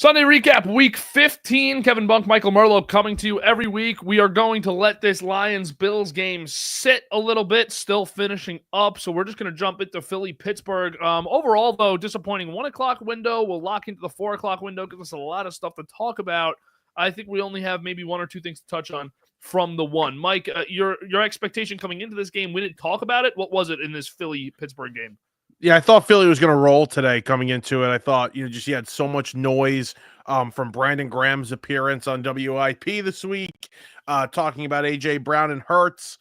Sunday recap, week 15. Kevin Bunk, Michael Merlo coming to you every week. We are going to let this Lions-Bills game sit a little bit, still finishing up. So we're just going to jump into Philly-Pittsburgh. Overall, though, disappointing 1 o'clock window. We'll lock into the 4 o'clock window because there's a lot of stuff to talk about. I think we only have maybe one or two things to touch on from the one. Mike, your expectation coming into this game, we didn't talk about it. What was it in this Philly-Pittsburgh game? Yeah, I thought Philly was going to roll today coming into it. I thought, you had so much noise from Brandon Graham's appearance on WIP this week, talking about A.J. Brown and Hurts.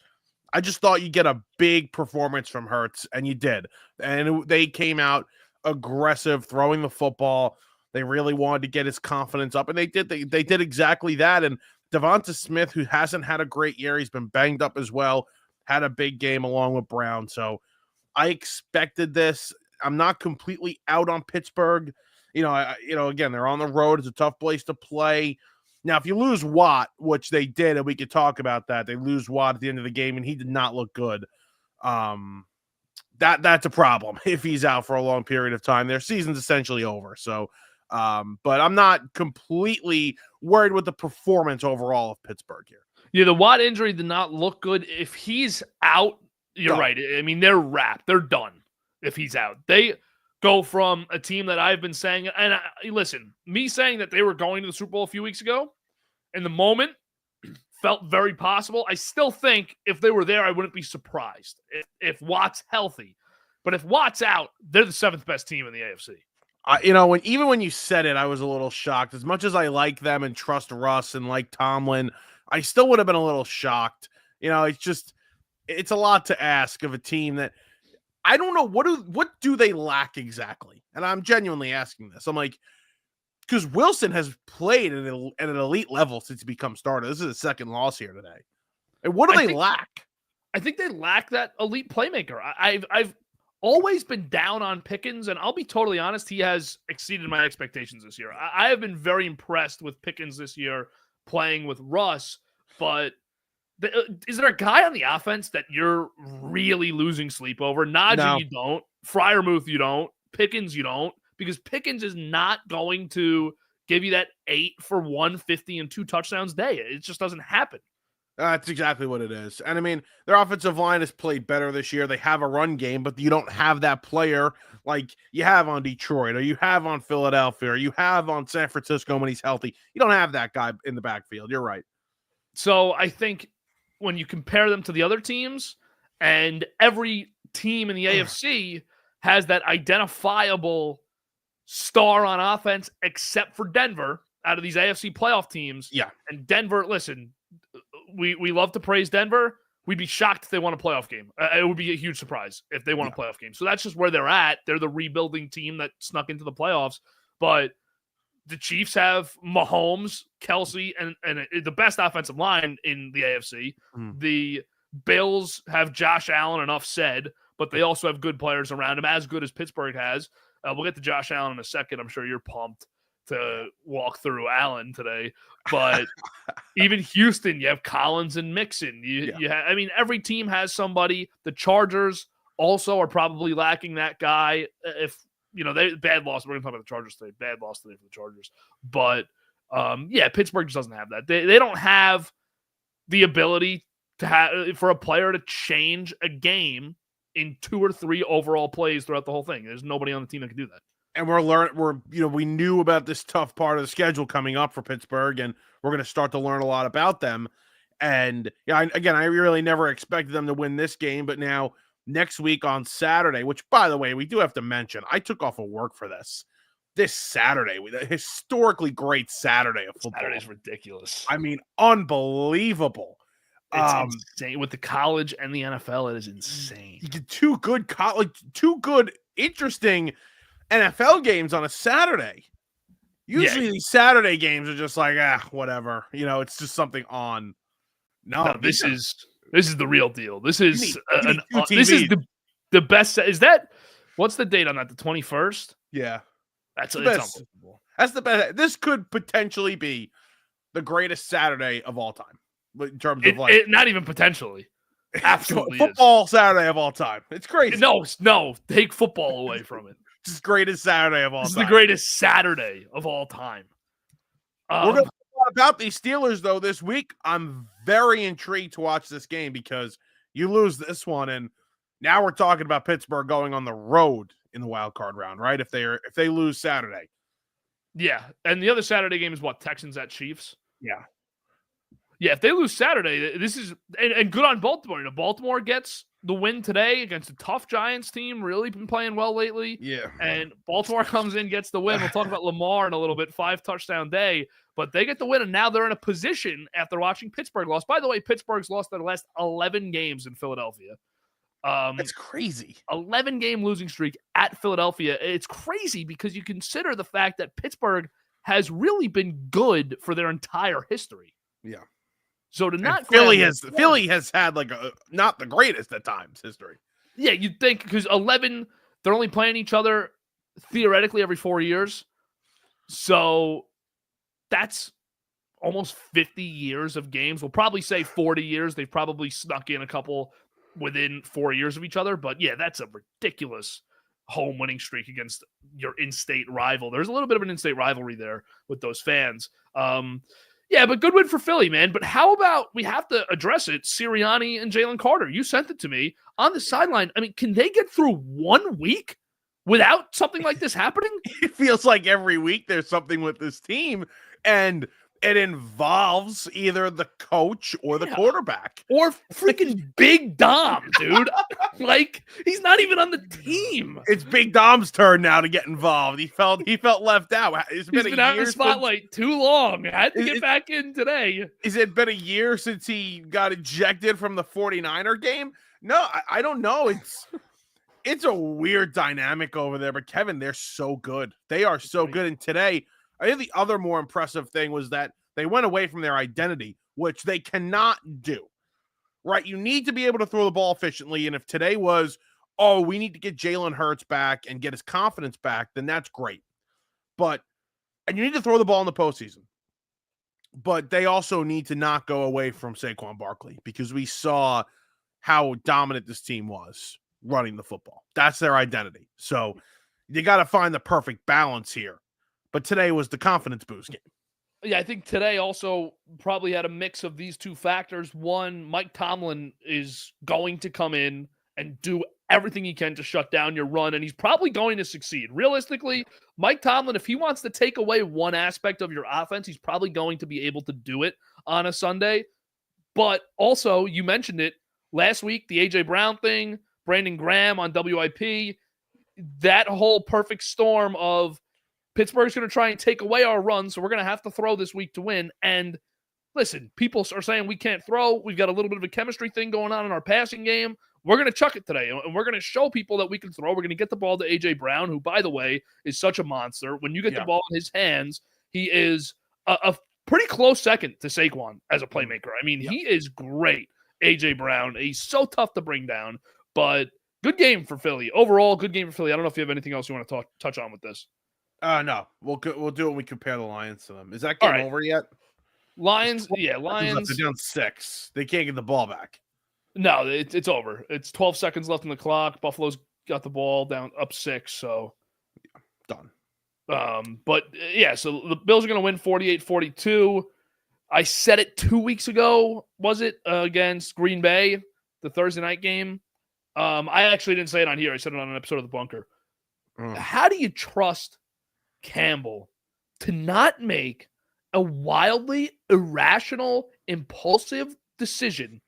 I just thought you'd get a big performance from Hurts, and you did. And they came out aggressive, throwing the football. They really wanted to get his confidence up, and they did. They did exactly that. And Devonta Smith, who hasn't had a great year, he's been banged up as well, had a big game along with Brown. So I expected this. I'm not completely out on Pittsburgh. Again, they're on the road. It's a tough place to play. Now, if you lose Watt, which they did, and we could talk about that, they lose Watt at the end of the game, and he did not look good. That's a problem if he's out for a long period of time. Their season's essentially over. So, but I'm not completely worried with the performance overall of Pittsburgh here. Yeah, the Watt injury did not look good. If he's out, you're right. I mean, they're wrapped. They're done if he's out. They go from a team that I've been saying, and listen, me saying that they were going to the Super Bowl a few weeks ago, in the moment, felt very possible. I still think if they were there, I wouldn't be surprised if Watt's healthy. But if Watt's out, they're the seventh best team in the AFC. Even when you said it, I was a little shocked. As much as I like them and trust Russ and like Tomlin, I still would have been a little shocked. It's a lot to ask of a team that I don't know what do they lack exactly. And I'm genuinely asking this. I'm like, because Wilson has played at an elite level since he become starter. This is his second loss here today. And what do they lack? I think they lack that elite playmaker. I've always been down on Pickens, and I'll be totally honest, he has exceeded my expectations this year. I have been very impressed with Pickens this year playing with Russ, but is there a guy on the offense that you're really losing sleep over? Najee, no. You don't. Freiermuth, you don't. Pickens, you don't. Because Pickens is not going to give you that 8 for 150 and 2 touchdowns day. It just doesn't happen. That's exactly what it is. And I mean, their offensive line has played better this year. They have a run game, but you don't have that player like you have on Detroit or you have on Philadelphia or you have on San Francisco when he's healthy. You don't have that guy in the backfield. You're right. So I think when you compare them to the other teams, and every team in the AFC has that identifiable star on offense except for Denver out of these AFC playoff teams. Yeah. And Denver, listen, we love to praise Denver. We'd be shocked if they won a playoff game. It would be a huge surprise if they won a playoff game. So that's just where they're at. They're the rebuilding team that snuck into the playoffs. But the Chiefs have Mahomes, Kelsey, and the best offensive line in the AFC. The Bills have Josh Allen, enough said, but they also have good players around him, as good as Pittsburgh has. We'll get to Josh Allen in a second. I'm sure you're pumped to walk through Allen today. But even Houston, you have Collins and Mixon. You have, I mean, every team has somebody. The Chargers also are probably lacking that guy. They bad loss. We're going to talk about the Chargers today. Bad loss today for the Chargers. But, Pittsburgh just doesn't have that. They don't have the ability to have for a player to change a game in 2 or 3 overall plays throughout the whole thing. There's nobody on the team that can do that. And we knew about this tough part of the schedule coming up for Pittsburgh, and we're going to start to learn a lot about them. And I really never expected them to win this game, but now next week on Saturday, which, by the way, we do have to mention, I took off of work for this Saturday, a historically great Saturday of football. Saturday's ridiculous. I mean, unbelievable. It's insane. With the college and the NFL, it is insane. You get 2 good, interesting NFL games on a Saturday. Usually these Saturday games are just like, whatever. It's just something on. No, this is the real deal. This is the best. Is that what's the date on that? The 21st? Yeah. That's unbelievable. That's the best. This could potentially be the greatest Saturday of all time. In terms of not even potentially. Absolutely football Saturday of all time. It's crazy. No, take football away from it. This is the greatest Saturday of all time. This is the greatest Saturday of all time. We're going to talk about these Steelers, though, this week. I'm very intrigued to watch this game because you lose this one, and now we're talking about Pittsburgh going on the road in the wild card round, right? If they lose Saturday. Yeah, and the other Saturday game is what? Texans at Chiefs? Yeah. Yeah, if they lose Saturday, this is and good on Baltimore. You know, Baltimore gets the win today against a tough Giants team, really been playing well lately. Yeah. And Baltimore comes in, gets the win. We'll talk about Lamar in a little bit, 5-touchdown day. But they get the win, and now they're in a position after watching Pittsburgh lost. By the way, Pittsburgh's lost their last 11 games in Philadelphia. That's crazy. 11-game losing streak at Philadelphia. It's crazy because you consider the fact that Pittsburgh has really been good for their entire history. Yeah. So to not Philly has had like a not the greatest at times history. Yeah, you'd think because 11, they're only playing each other theoretically every 4 years. So that's almost 50 years of games. We'll probably say 40 years. They've probably snuck in a couple within 4 years of each other. But yeah, that's a ridiculous home winning streak against your in-state rival. There's a little bit of an in-state rivalry there with those fans. Yeah, but good win for Philly, man. But how about we have to address it? Sirianni and Jalen Carter. You sent it to me on the sideline. I mean, can they get through 1 week without something like this happening? It feels like every week there's something with this team, and it involves either the coach or the quarterback. Or freaking Big Dom, dude. Like, he's not even on the team. It's Big Dom's turn now to get involved. He felt left out. He's been out in the spotlight too long. Had to get back in today. Has it been a year since he got ejected from the 49er game? No, I don't know. It's a weird dynamic over there. But, Kevin, they're so good. They are so good. And today, I think the other more impressive thing was that they went away from their identity, which they cannot do, right? You need to be able to throw the ball efficiently. And if today was, oh, we need to get Jalen Hurts back and get his confidence back, then that's great. And you need to throw the ball in the postseason. But they also need to not go away from Saquon Barkley because we saw how dominant this team was running the football. That's their identity. So you got to find the perfect balance here. But today was the confidence boost game. Yeah, I think today also probably had a mix of these two factors. One, Mike Tomlin is going to come in and do everything he can to shut down your run, and he's probably going to succeed. Realistically, Mike Tomlin, if he wants to take away one aspect of your offense, he's probably going to be able to do it on a Sunday. But also, you mentioned it last week, the A.J. Brown thing, Brandon Graham on WIP, that whole perfect storm of Pittsburgh's going to try and take away our run, so we're going to have to throw this week to win. And listen, people are saying we can't throw. We've got a little bit of a chemistry thing going on in our passing game. We're going to chuck it today, and we're going to show people that we can throw. We're going to get the ball to A.J. Brown, who, by the way, is such a monster. When you get the ball in his hands, he is a pretty close second to Saquon as a playmaker. I mean, he is great, A.J. Brown. He's so tough to bring down, but good game for Philly. Overall, good game for Philly. I don't know if you have anything else you want to touch on with this. No, we'll do it when we compare the Lions to them. Is that game over yet? Lions. They're down 6. They can't get the ball back. No, it's over. It's 12 seconds left on the clock. Buffalo's got the ball down up 6, so done. But yeah, so the Bills are going to win 48-42. I said it 2 weeks ago. Was it against Green Bay, the Thursday night game? I actually didn't say it on here. I said it on an episode of The Bunker. How do you trust Campbell to not make a wildly irrational, impulsive decision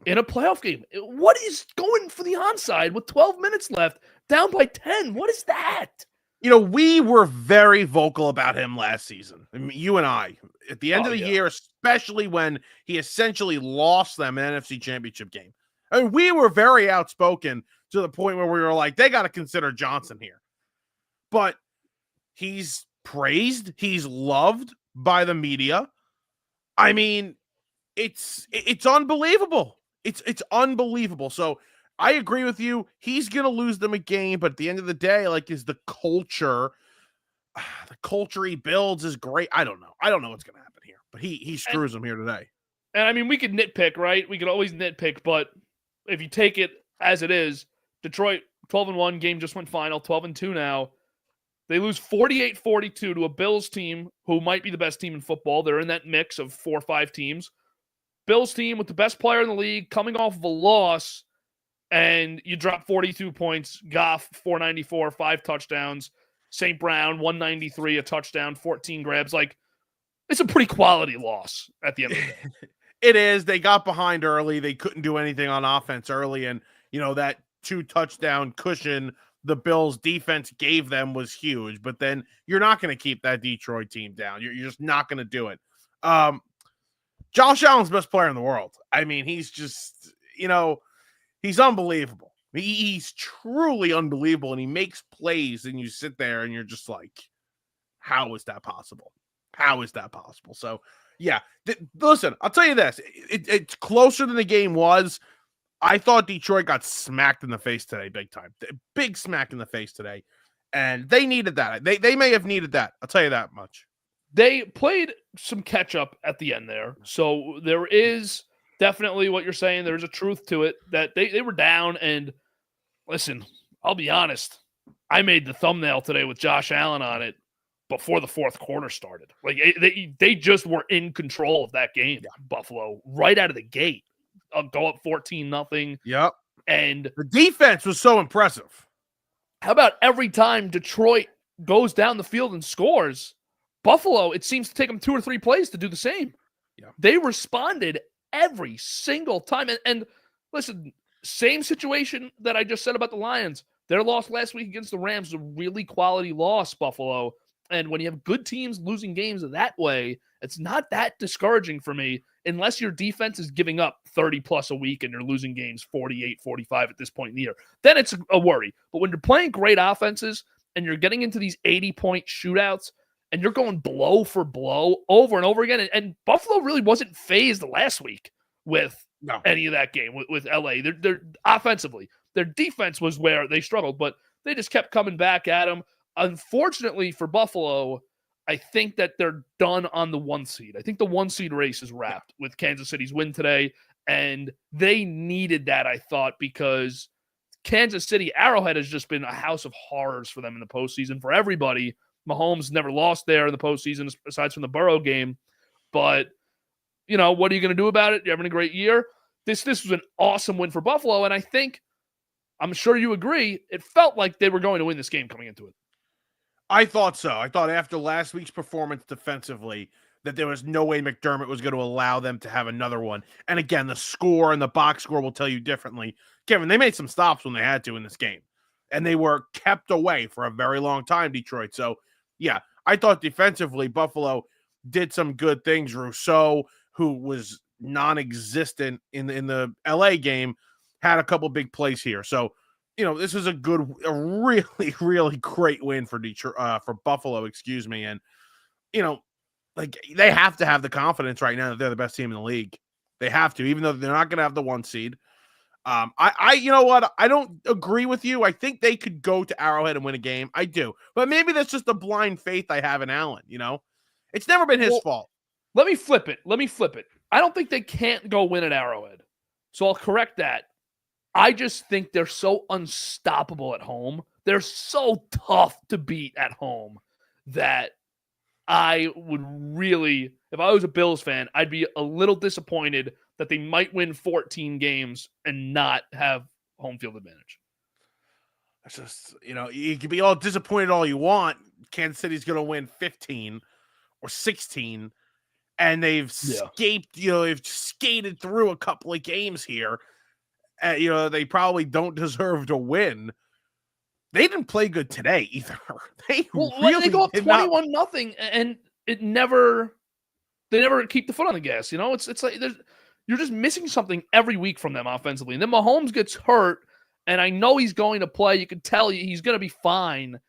in a playoff game? What is going for the onside with 12 minutes left, down by 10? What is that? You know, we were very vocal about him last season. I mean, you and I, at the end of the year, especially when he essentially lost them an NFC Championship game. I mean, we were very outspoken to the point where we were like, they got to consider Johnson here. But he's praised. He's loved by the media. I mean, it's unbelievable. It's unbelievable. So I agree with you. He's going to lose them a game, but at the end of the day, like, is the culture he builds is great. I don't know. I don't know what's going to happen here, but he screws them here today. And I mean, we could nitpick, right? We could always nitpick, but if you take it as it is, Detroit 12-1. Game just went final. 12-2 now. They lose 48-42 to a Bills team who might be the best team in football. They're in that mix of 4 or 5 teams. Bills team with the best player in the league coming off of a loss, and you drop 42 points. Goff, 494, 5 touchdowns. St. Brown, 193, a touchdown, 14 grabs. Like, it's a pretty quality loss at the end of the day. It is. They got behind early. They couldn't do anything on offense early. And, that 2-touchdown cushion the Bills defense gave them was huge. But then you're not going to keep that Detroit team down. You're just not going to do it. Josh Allen's the best player in the world. I mean, he's just, he's unbelievable. He's truly unbelievable. And he makes plays, and you sit there and you're just like, how is that possible? How is that possible? So, yeah. Listen, I'll tell you this. It's closer than the game was. I thought Detroit got smacked in the face today, big time. Big smack in the face today. And they needed that. They may have needed that. I'll tell you that much. They played some catch-up at the end there. So there is definitely what you're saying. There's a truth to it that they were down. And listen, I'll be honest. I made the thumbnail today with Josh Allen on it before the fourth quarter started. Like, they just were in control of that game, Buffalo, right out of the gate. Go up 14-0. Yep. And the defense was so impressive. How about every time Detroit goes down the field and scores, Buffalo, it seems to take them 2 or 3 plays to do the same. Yeah. They responded every single time. And listen, same situation that I just said about the Lions. Their loss last week against the Rams was a really quality loss, Buffalo. And when you have good teams losing games that way, it's not that discouraging for me unless your defense is giving up 30-plus a week and you're losing games 48-45 at this point in the year. Then it's a worry. But when you're playing great offenses and you're getting into these 80-point shootouts and you're going blow for blow over and over again, and Buffalo really wasn't phased last week with any of that game with LA. They're offensively. Their defense was where they struggled, but they just kept coming back at them. Unfortunately for Buffalo, I think that they're done on the 1 seed. I think the 1 seed race is wrapped with Kansas City's win today, and they needed that, I thought, because Kansas City, Arrowhead has just been a house of horrors for them in the postseason, for everybody. Mahomes never lost there in the postseason, aside from the Burrow game. But, what are you going to do about it? You're having a great year. This was an awesome win for Buffalo, and I think, I'm sure you agree, it felt like they were going to win this game coming into it. I thought so. I thought after last week's performance defensively that there was no way McDermott was going to allow them to have another one. And again, the score and the box score will tell you differently. Kevin, they made some stops when they had to in this game. And they were kept away for a very long time, Detroit. So, yeah, I thought defensively Buffalo did some good things. Rousseau, who was non-existent in the LA game, had a couple big plays here. So, this is a really, really great win for Detroit, for Buffalo, excuse me. And, they have to have the confidence right now that they're the best team in the league. They have to, even though they're not going to have the 1 seed. You know what? I don't agree with you. I think they could go to Arrowhead and win a game. I do. But maybe that's just the blind faith I have in Allen, It's never been his fault. Let me flip it. I don't think they can't go win at Arrowhead. So I'll correct that. I just think they're so unstoppable at home. They're so tough to beat at home that I would really, if I was a Bills fan, I'd be a little disappointed that they might win 14 games and not have home field advantage. It's just, you can be all disappointed all you want. Kansas City's going to win 15 or 16, and they've they've skated through a couple of games here. They probably don't deserve to win. They didn't play good today either. They go up 21-0, and they never keep the foot on the gas. It's like you're just missing something every week from them offensively. And then Mahomes gets hurt, and I know he's going to play. You can tell he's going to be fine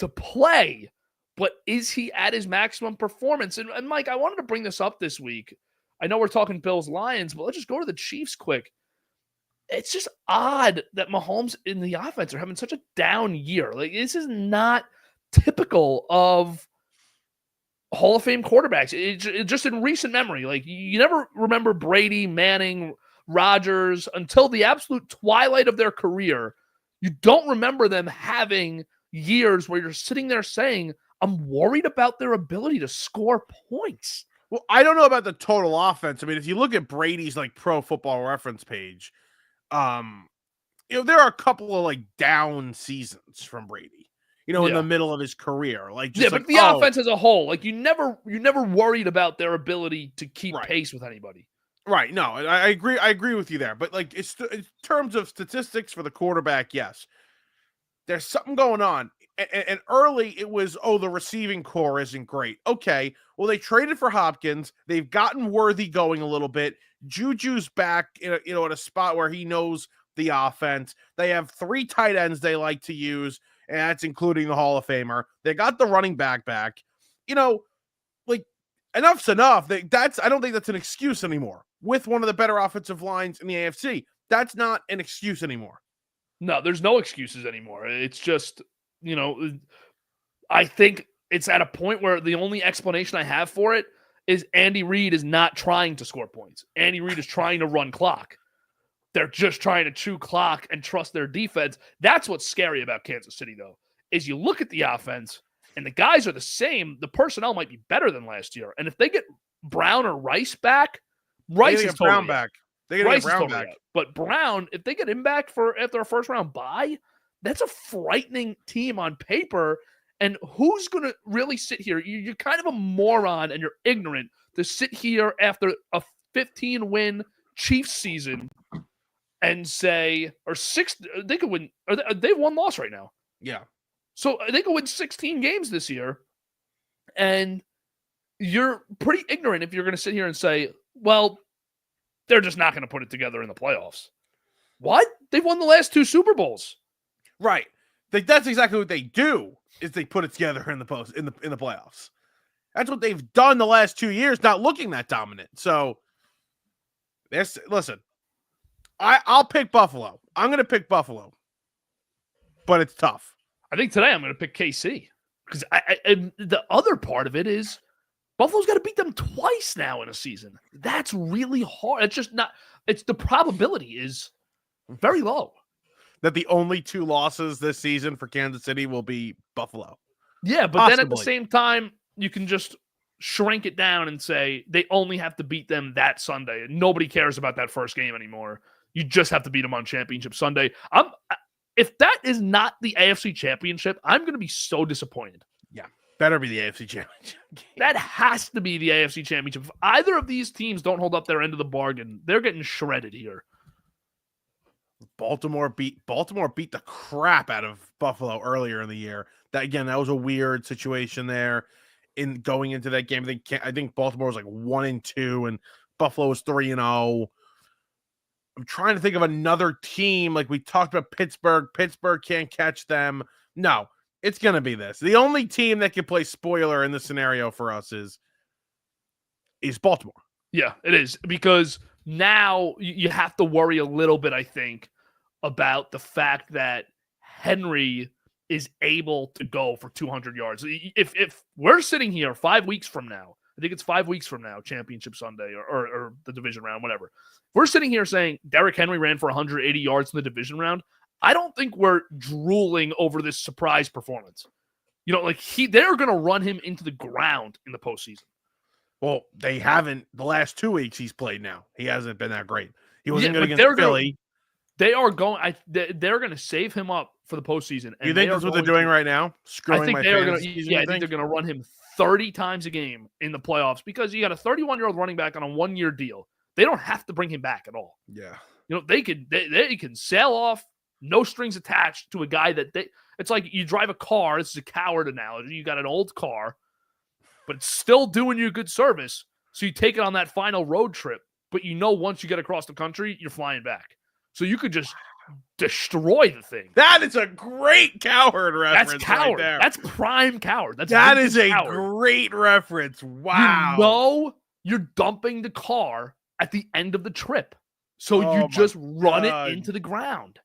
to play, but is he at his maximum performance? And Mike, I wanted to bring this up this week. I know we're talking Bills-Lions, but let's just go to the Chiefs quick. It's just odd that Mahomes in the offense are having such a down year. Like, this is not typical of Hall of Fame quarterbacks. It just in recent memory, like, you never remember Brady, Manning, Rodgers until the absolute twilight of their career. You don't remember them having years where you're sitting there saying, I'm worried about their ability to score points. Well, I don't know about the total offense. I mean, if you look at Brady's like Pro Football Reference page, there are a couple of like down seasons from Brady, in the middle of his career. Like, just but the offense as a whole, like you never worried about their ability to keep pace with anybody. Right. No, I agree. I agree with you there. But like, in terms of statistics for the quarterback, yes, there's something going on. And early it was, the receiving core isn't great. Okay. Well, they traded for Hopkins. They've gotten Worthy going a little bit. Juju's back, in a spot where he knows the offense. They have 3 tight ends they like to use, and that's including the Hall of Famer. They got the running back. Like, enough's enough. I don't think that's an excuse anymore. With one of the better offensive lines in the AFC, that's not an excuse anymore. No, there's no excuses anymore. It's just, I think it's at a point where the only explanation I have for it is Andy Reid is not trying to score points. Andy Reid is trying to run clock. They're just trying to chew clock and trust their defense. That's what's scary about Kansas City, though, is you look at the offense and the guys are the same. The personnel might be better than last year. And if they get Brown or Rice back, Rice is totally Brown back. They get Brown back. But Brown, if they get him back after a first round bye, that's a frightening team on paper. And who's going to really sit here? You're kind of a moron and you're ignorant to sit here after a 15-win Chiefs season and say, or 6, they could win, or they have 1 loss right now. Yeah. So they could win 16 games this year. And you're pretty ignorant if you're going to sit here and say, well, they're just not going to put it together in the playoffs. What? They've won the last 2 Super Bowls. Right. That's exactly what they do, is they put it together in the playoffs. That's what they've done the last 2 years, not looking that dominant. So, listen, I'll pick Buffalo. I'm going to pick Buffalo. But it's tough. I think today I'm going to pick KC. Because the other part of it is Buffalo's got to beat them twice now in a season. That's really hard. It's just not – the probability is very low. That the only 2 losses this season for Kansas City will be Buffalo. Yeah, but then at the same time, you can just shrink it down and say they only have to beat them that Sunday. Nobody cares about that first game anymore. You just have to beat them on Championship Sunday. If that is not the AFC Championship, I'm going to be so disappointed. Yeah, better be the AFC Championship. That has to be the AFC Championship. If either of these teams don't hold up their end of the bargain, they're getting shredded here. Baltimore beat the crap out of Buffalo earlier in the year. That was a weird situation there in going into that game. I think Baltimore was like 1-2 and Buffalo was 3-0. I'm trying to think of another team. Like we talked about Pittsburgh. Pittsburgh can't catch them. No, it's going to be this. The only team that can play spoiler in this scenario for us is Baltimore. Yeah, it is, because now you have to worry a little bit, I think, about the fact that Henry is able to go for 200 yards. If we're sitting here 5 weeks from now, I think it's 5 weeks from now, Championship Sunday or the division round, whatever. We're sitting here saying Derrick Henry ran for 180 yards in the division round. I don't think we're drooling over this surprise performance. They're going to run him into the ground in the postseason. Well, they haven't the last 2 weeks he's played now. He hasn't been that great. He wasn't good against Philly. They're going to save him up for the postseason. And you think that's what they're doing right now? I think they're going to run him 30 times a game in the playoffs, because you got a 31-year-old running back on a 1-year deal. They don't have to bring him back at all. Yeah. They can sail off, no strings attached, to a guy it's like you drive a car. This is a coward analogy. You got an old car, but it's still doing you good service. So you take it on that final road trip, but once you get across the country, you're flying back. So you could just destroy the thing. That is a great coward reference. That's coward. Right there. That's prime coward. That is a great reference. Wow. You're dumping the car at the end of the trip. So you just run it into the ground.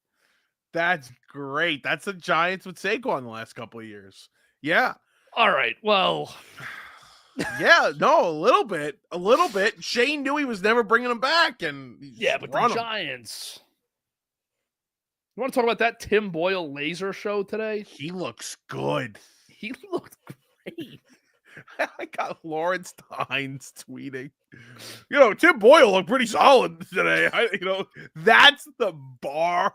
That's great. That's the Giants with Saquon the last couple of years. Yeah. All right. Well. Yeah, no, a little bit. Shane knew he was never bringing him back, and but the Giants. You want to talk about that Tim Boyle laser show today? He looks good. He looked great. I got Lawrence Tynes tweeting. Tim Boyle looked pretty solid today. That's the bar.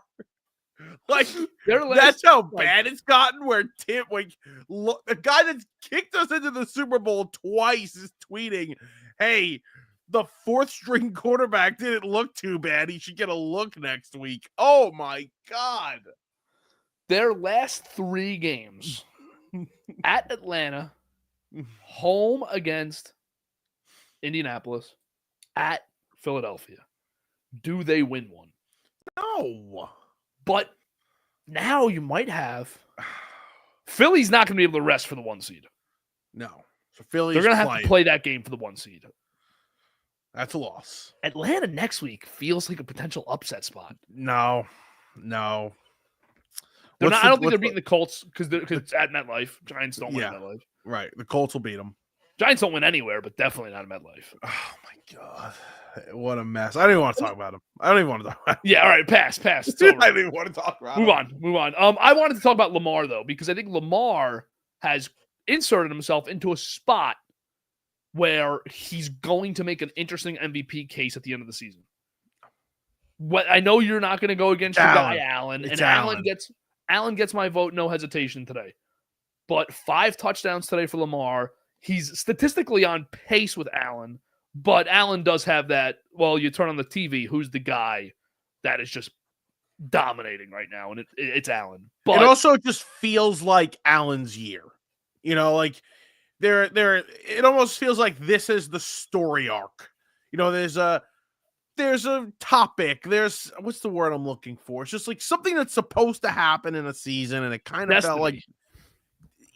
Like, that's how bad it's gotten. Where Tim, the guy that's kicked us into the Super Bowl twice, is tweeting, "Hey, the fourth string quarterback didn't look too bad. He should get a look next week." Oh my God. Their last 3 games at Atlanta, home against Indianapolis, at Philadelphia. Do they win one? No. But now you might have. Philly's not going to be able to rest for the 1 seed. No. So Philly's They're going to have to play that game for the 1 seed. That's a loss. Atlanta next week feels like a potential upset spot. No. I don't think they're beating the Colts because it's at MetLife. Giants don't win at MetLife. Right. The Colts will beat them. Giants don't win anywhere, but definitely not at MetLife. Oh, my God. What a mess. I don't even want to talk about him. I don't even want to talk about him. Yeah, all right. Pass. I don't even want to talk about him. Move on. I wanted to talk about Lamar, though, because I think Lamar has inserted himself into a spot where he's going to make an interesting MVP case at the end of the season. I know you're not going to go against your guy, Allen. And Allen gets my vote, no hesitation today. But 5 touchdowns today for Lamar. He's statistically on pace with Allen, but Allen does have that, well, you turn on the TV, who's the guy that is just dominating right now, and it's Allen. But it also just feels like Allen's year. Like it almost feels like this is the story arc. There's a topic. There's, what's the word I'm looking for? It's just like something that's supposed to happen in a season, and it kind of felt like,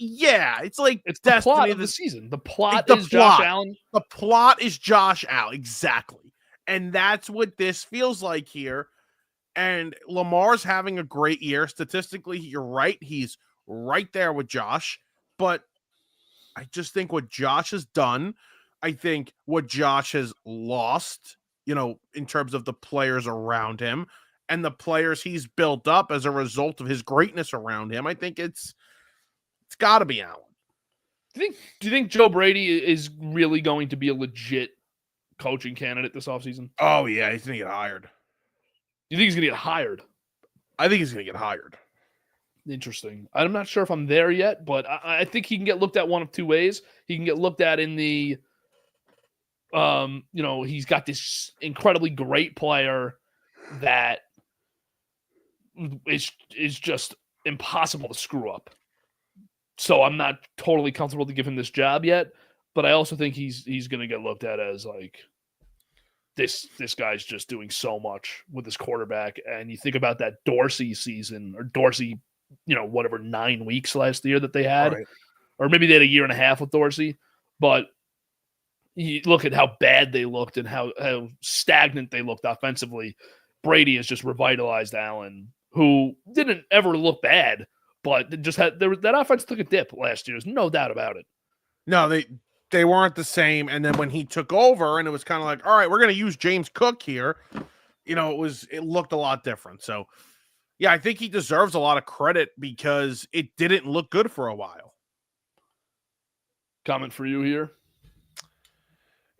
it's like it's the plot of the season. The plot is Josh Allen. The plot is Josh Allen, exactly, and that's what this feels like here. And Lamar's having a great year statistically. You're right; he's right there with Josh. But I just think what Josh has done, I think what Josh has lost, in terms of the players around him and the players he's built up as a result of his greatness around him, I think it's got to be Allen. Do you think Joe Brady is really going to be a legit coaching candidate this offseason? Oh, yeah, he's going to get hired. You think he's going to get hired? I think he's going to get hired. Interesting. I'm not sure if I'm there yet, but I think he can get looked at one of 2 ways. He can get looked at in the, he's got this incredibly great player that is just impossible to screw up. So I'm not totally comfortable to give him this job yet, but I also think he's going to get looked at as like this guy's just doing so much with his quarterback. And you think about that Dorsey season or Dorsey, 9 weeks last year that they had, right. Or maybe they had a year and a half with Dorsey, but you look at how bad they looked and how stagnant they looked offensively. Brady has just revitalized Allen, who didn't ever look bad, but just had that offense took a dip last year. There's no doubt about it. No, they weren't the same. And then when he took over, and it was kind of like, all right, we're going to use James Cook here. It looked a lot different. So, yeah, I think he deserves a lot of credit because it didn't look good for a while. Comment for you here.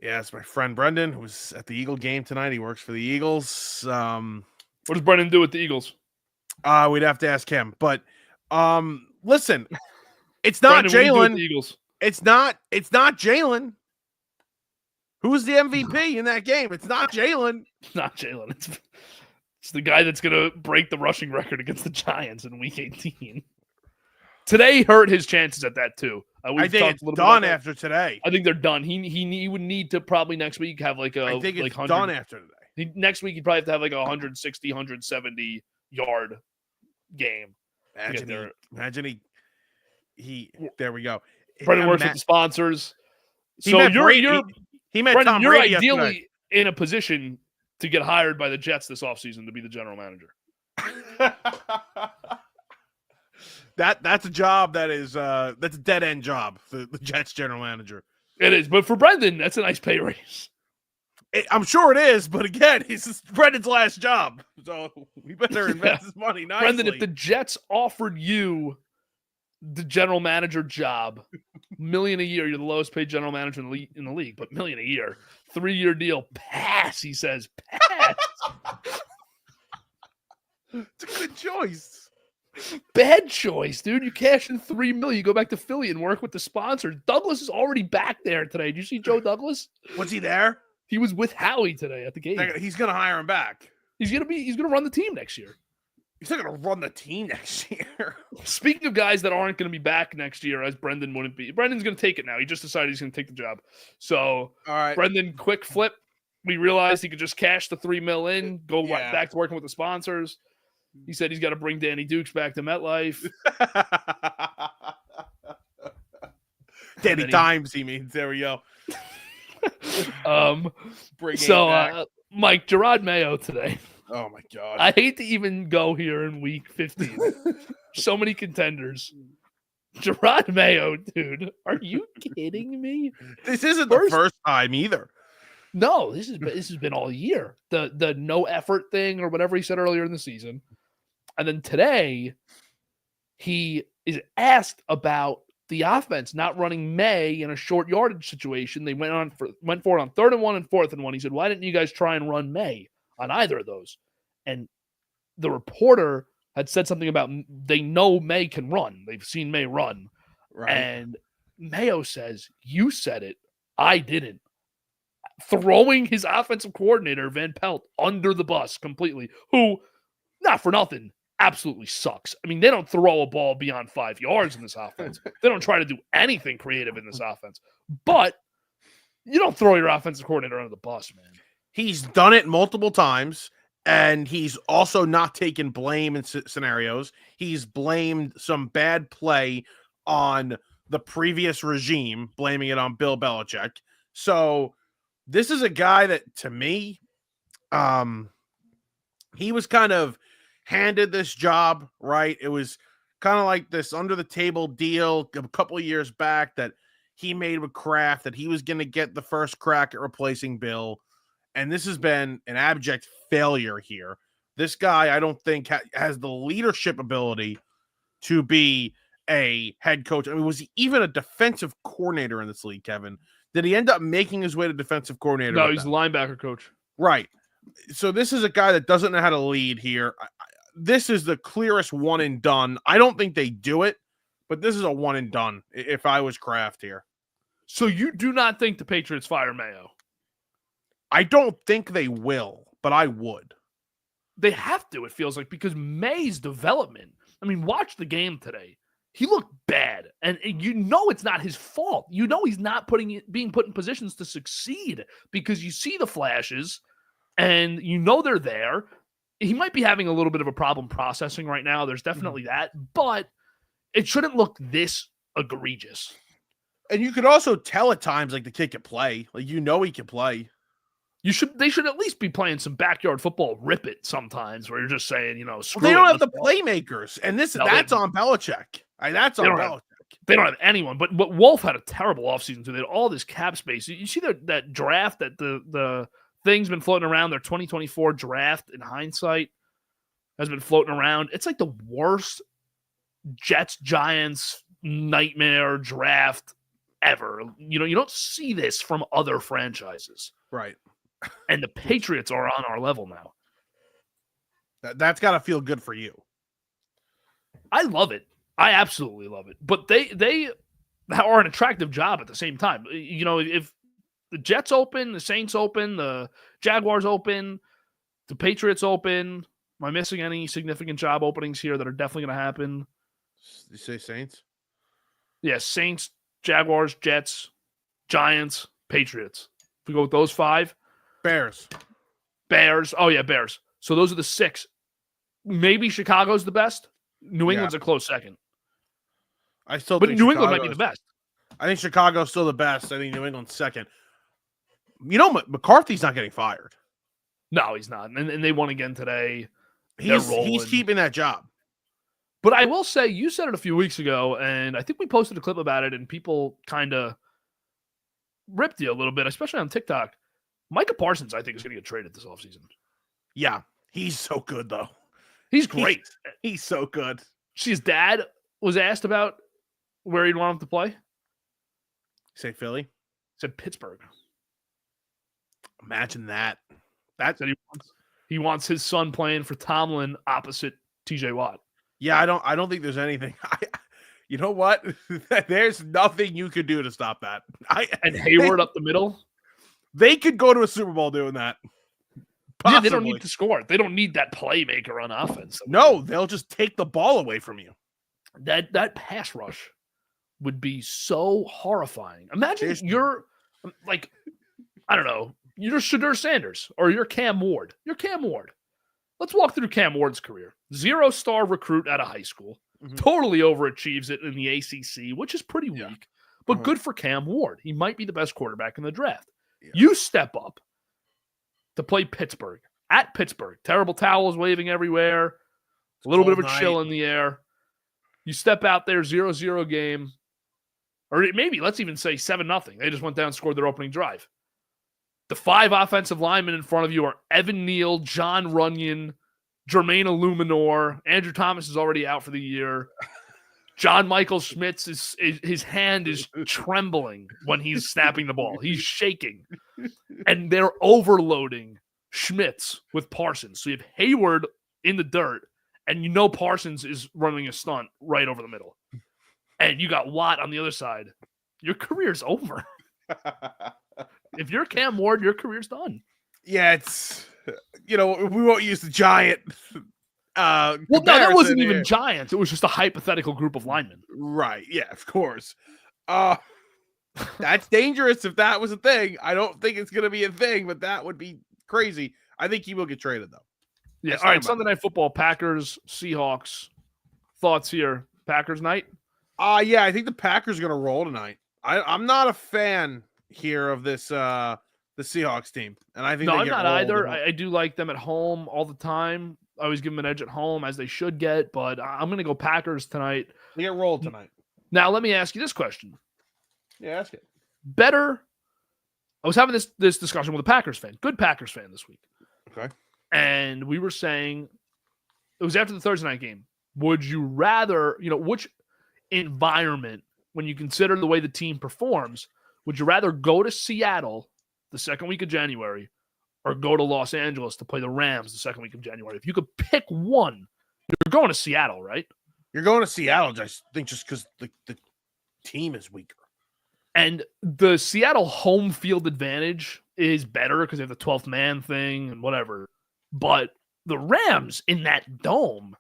Yeah, it's my friend Brendan, who's at the Eagle game tonight. He works for the Eagles. What does Brendan do with the Eagles? We'd have to ask him. But listen, it's not Jalen. It's not Jalen. Who's the MVP in that game? It's not Jalen. It's not Jalen. It's the guy that's going to break the rushing record against the Giants in Week 18. Today hurt his chances at that too. I think it's done after today. I think they're done. He would need to probably next week have like a. I think it's done after today. Next week he'd probably have to have like a 160, 170 yard game. Imagine he. There we go. Brendan works with the sponsors. So he met Tom Brady ideally yesterday. In a position to get hired by the Jets this offseason to be the general manager. That's a job that's a dead end job, the Jets general manager. It is, but for Brendan, that's a nice pay raise. I'm sure it is, but again, this is Brendan's last job, so we better invest his money nicely. Brendan, if the Jets offered you the general manager job, $1 million a year, you're the lowest paid general manager in the league, but $1 million a year, 3-year deal, pass. He says, pass. It's a good choice. Bad choice, dude. You cash in $3 million, you go back to Philly and work with the sponsor. Douglas is already back there today. Did you see Joe Douglas? Was he there? He was with Howie today at the game. He's gonna hire him back. He's gonna run the team next year. He's not gonna run the team next year. Speaking of guys that aren't gonna be back next year, as Brendan wouldn't be. Brendan's gonna take it now. He just decided he's gonna take the job. So all right, Brendan, quick flip. We realized he could just cash the $3 million in, go back to working with the sponsors. He said he's got to bring Danny Dukes back to MetLife. Danny Dimes, he means. There we go. Mike, Gerard Mayo today. Oh my God. I hate to even go here in week 15. So many contenders. Gerard Mayo, dude. Are you kidding me? This isn't the first time either. No, this has been all year. The no effort thing or whatever he said earlier in the season. And then today, he is asked about the offense not running May in a short yardage situation. They went for it on 3rd and 1 and 4th and 1. He said, "Why didn't you guys try and run May on either of those?" And the reporter had said something about they know May can run. They've seen May run. Right. And Mayo says, "You said it. I didn't." Throwing his offensive coordinator, Van Pelt, under the bus completely, who, not for nothing, absolutely sucks. I mean, they don't throw a ball beyond 5 yards in this offense. They don't try to do anything creative in this offense. But you don't throw your offensive coordinator under the bus, man. He's done it multiple times, and he's also not taken blame in scenarios. He's blamed some bad play on the previous regime, blaming it on Bill Belichick. So this is a guy that, to me, he was kind of handed this job, right? It was kind of like this under-the-table deal a couple of years back that he made with Kraft, that he was going to get the first crack at replacing Bill. And this has been an abject failure here. This guy, I don't think, has the leadership ability to be a head coach. I mean, was he even a defensive coordinator in this league, Kevin? Did he end up making his way to defensive coordinator? No, he's a linebacker coach. Right. So this is a guy that doesn't know how to lead here. This is the clearest one and done. I don't think they do it, but this is a one and done if I was Kraft here. So you do not think the Patriots fire Mayo? I don't think they will, but I would. They have to, it feels like, because May's development. I mean, watch the game today. He looked bad, and you know it's not his fault. You know he's not being put in positions to succeed because you see the flashes, and you know they're there. He might be having a little bit of a problem processing right now. There's definitely that, but it shouldn't look this egregious. And you could also tell at times, like, the kid can play. Like, you know he can play. They should at least be playing some backyard football, rip it sometimes, where you're just saying, screw they it. don't have the playmakers, and that's on Belichick. That's on Belichick. They don't have anyone, but Wolf had a terrible offseason too. They had all this cap space. You see that draft, that the thing's been floating around, their 2024 draft in hindsight has been floating around. It's like the worst Jets-Giants nightmare draft ever. You don't see this from other franchises. Right. And the Patriots are on our level now. That's got to feel good for you. I love it. I absolutely love it. But they are an attractive job at the same time. If the Jets open, the Saints open, the Jaguars open, the Patriots open, am I missing any significant job openings here that are definitely going to happen? Did you say Saints? Yeah, Saints, Jaguars, Jets, Giants, Patriots. If we go with those 5. Bears. Oh, yeah, Bears. So those are the 6. Maybe Chicago's the best. New England's a close second. But New England might be the best. I think Chicago's still the best. I think New England's second. McCarthy's not getting fired. No, he's not. And they won again today. He's keeping that job. But I will say, you said it a few weeks ago, and I think we posted a clip about it, and people kind of ripped you a little bit, especially on TikTok. Micah Parsons, I think, is going to get traded this offseason. Yeah, he's so good, though. He's great. He's so good. See, his dad was asked about where he'd want him to play. Say Philly? He said Pittsburgh. Imagine that. That he wants his son playing for Tomlin opposite TJ Watt. Yeah, I don't think there's anything. You know what? There's nothing you could do to stop that. And Hayward up the middle. They could go to a Super Bowl doing that. Possibly. Yeah, they don't need to score. They don't need that playmaker on offense. No, they'll just take the ball away from you. That pass rush would be so horrifying. Imagine you're like, I don't know, you're Shadur Sanders or you're Cam Ward. You're Cam Ward. Let's walk through Cam Ward's career. 0-star recruit out of high school. Mm-hmm. Totally overachieves it in the ACC, which is pretty weak. But good for Cam Ward. He might be the best quarterback in the draft. Yeah. You step up to play Pittsburgh. At Pittsburgh. Terrible towels waving everywhere. A little bit of a chill in the air. You step out there, 0-0 game. Or maybe, let's even say 7-0. They just went down and scored their opening drive. The 5 offensive linemen in front of you are Evan Neal, John Runyon, Jermaine Illuminor. Andrew Thomas is already out for the year. John Michael Schmitz, his hand is trembling when he's snapping the ball. He's shaking. And they're overloading Schmitz with Parsons. So you have Hayward in the dirt, and you know Parsons is running a stunt right over the middle. And you got Watt on the other side. Your career's over. If you're Cam Ward, your career's done. Yeah, it's, we won't use the giant. Well, no, that wasn't even Giants. It was just a hypothetical group of linemen. Right. Yeah, of course. That's dangerous if that was a thing. I don't think it's going to be a thing, but that would be crazy. I think he will get traded, though. Yeah. All right. Sunday Night Football, Packers, Seahawks. Thoughts here? Packers night? Yeah, I think the Packers are going to roll tonight. I'm not a fan here of this the Seahawks team. And I think I'm not either. I do like them at home all the time. I always give them an edge at home, as they should get, but I'm going to go Packers tonight. They get rolled tonight. Now, let me ask you this question. Yeah, ask it. Better. I was having this discussion with a Packers fan, good Packers fan this week. Okay. And we were saying, it was after the Thursday night game. Would you rather, which environment, when you consider the way the team performs, would you rather go to Seattle the second week of January or go to Los Angeles to play the Rams the second week of January? If you could pick one, you're going to Seattle, right? You're going to Seattle, I think, just because the team is weaker. And the Seattle home field advantage is better because they have the 12th man thing and whatever. But the Rams in that dome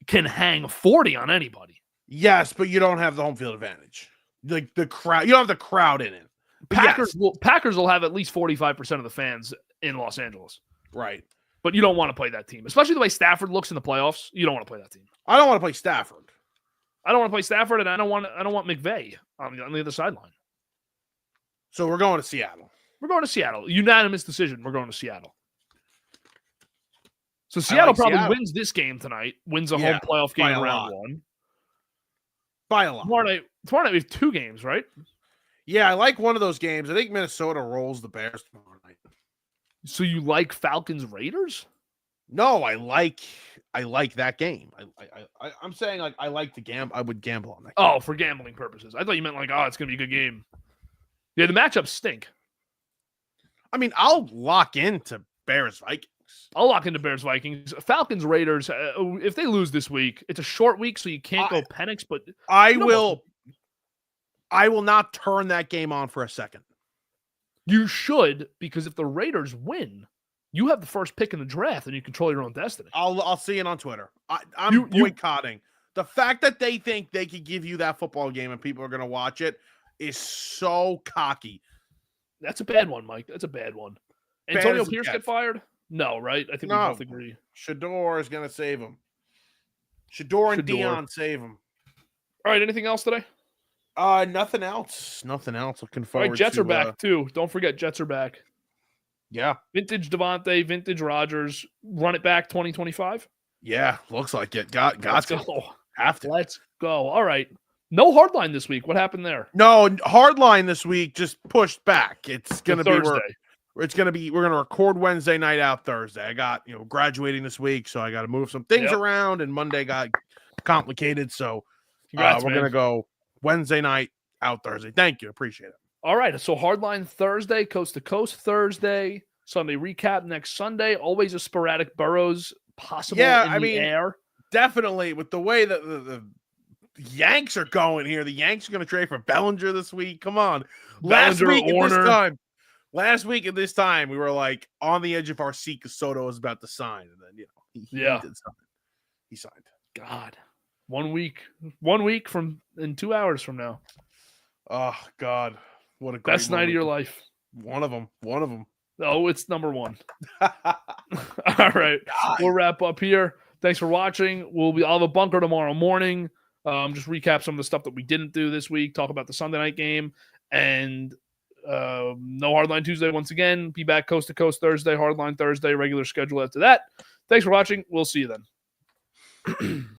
can hang 40 on anybody. Yes, but you don't have the home field advantage. Like the crowd, you don't have the crowd in it. Packers will have at least 45% of the fans in Los Angeles. Right. But you don't want to play that team, especially the way Stafford looks in the playoffs. You don't want to play that team. I don't want to play Stafford. I don't want to play Stafford, and I don't want McVay on the other sideline. So we're going to Seattle. We're going to Seattle. Unanimous decision. We're going to Seattle. So Seattle wins this game tonight, wins a home playoff game in round one. By a lot. Tomorrow night we have 2 games, right? Yeah, I like one of those games. I think Minnesota rolls the Bears tomorrow night. So you like Falcons Raiders? No, I like that game. I'm saying I like to gamble. I would gamble on that game. Oh, for gambling purposes. I thought you meant it's going to be a good game. Yeah, the matchups stink. I mean, I'll lock into Bears Vikings. I'll lock into Bears Vikings. Falcons Raiders, if they lose this week, it's a short week, so you can't go Penix, but I will not turn that game on for a second. You should, because if the Raiders win, you have the first pick in the draft and you control your own destiny. I'll see it on Twitter. I'm boycotting. The fact that they think they could give you that football game and people are going to watch it is so cocky. That's a bad one, Mike. That's a bad one. Antonio Pierce get fired? No, right? I think we both agree. Shador is going to save him. Shador and Dion save him. All right, anything else today? Nothing else. Looking forward to. All right, Jets are back, too. Don't forget, Jets are back. Yeah. Vintage Devontae, vintage Rodgers. Run it back 2025? Yeah, looks like it. Got to. Go. Have to. Let's go. All right. No hardline this week. What happened there? No, hardline this week just pushed back. It's going to be Thursday. we're going to record Wednesday night, out Thursday. I got, graduating this week, so I got to move some things around, and Monday got complicated. So Congrats, we're going to go Wednesday night, out Thursday. Thank you. Appreciate it. All right. So Hardline Thursday, Coast to Coast Thursday, Sunday recap next Sunday. Always a sporadic Burrows possible in the air. Definitely, with the way that the Yanks are going here. The Yanks are going to trade for Bellinger this week. Come on. Last week at this time, we were like on the edge of our seat because Soto was about to sign. And then, he did something. He signed. God. 1 week from in 2 hours from now. Oh, God. What a great best night of your life. One of them. Oh, it's number one. All right. God. We'll wrap up here. Thanks for watching. I'll have a bunker tomorrow morning. Just recap some of the stuff that we didn't do this week, talk about the Sunday night game, and no Hardline Tuesday once again. Be back Coast to Coast Thursday, Hardline Thursday, regular schedule after that. Thanks for watching. We'll see you then.